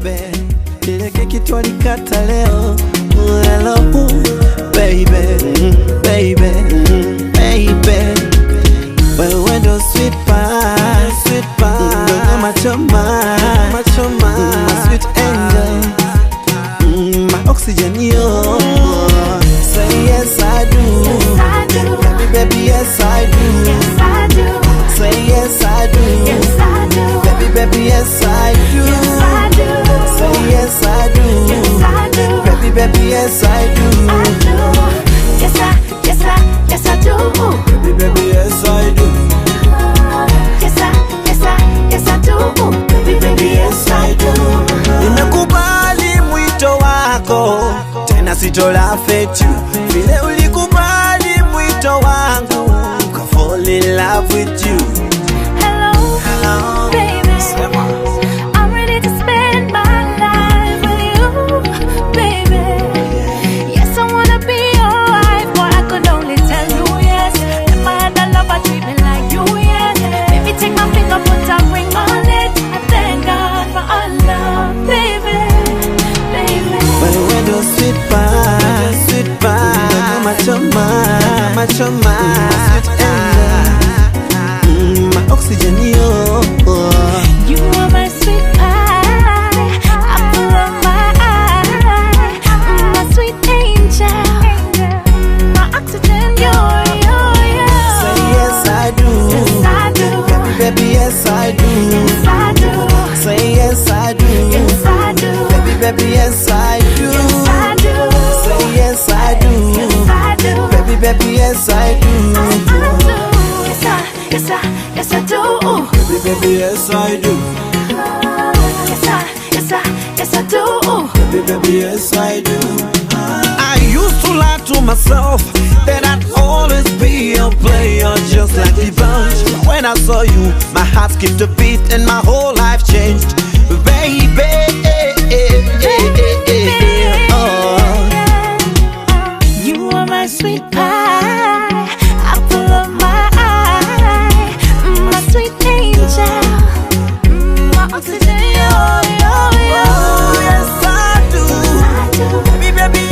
baby, ile keki twalikata leo. Hello baby, baby, baby. Wewe ndo sweet pie, sweet pie. Machoma, machoma, my sweet angel, my oxygen, yo. Say yes I do, yes I do, baby, baby, yes I do, yes I do. say yes I do, Yes I do, baby, baby, yes I do, yes I do. say yes I do, Yes I do, baby, baby, yes I do, I do. Yes I do. baby, baby, yes I do, Yes I do. Baby, baby, yes I do. nimekubali mwito wako, tena sitola fetu. Vile ulikubali mwito wangu, ka fall in love with you. Hello, baby. I'm ready to spend my life with you, baby. Yes, I wanna be your wife, boy. I could only tell you yes. If I had a lover, treat me like you, yes. Baby, take my finger, put a ring on it. I thank God for our love, baby, baby. Wewe ndo sweet pie, sweet pie. Machoma, machoma, sweet angel, my oxygen, yo. You are my sweet pie, apple of my eye, my sweet angel, my oxygen, you're. Say yes I do, Yes I do, baby, baby, yes I do, yes I do, say yes I do, yes I do, baby, baby, yes I do, yes I do, say yes I do, yes I do, baby, baby, yes I do, yes I do, baby, baby, yes I do, yes I do, baby, baby, yes I do. I used to lie to myself that I'd always be a player just like the bunch. When I saw you, my heart skipped a beat and my whole life changed, baby. You are my sweet pie, apple of my eye, my sweet angel, my oxygen, yo. Yes I do, baby, baby,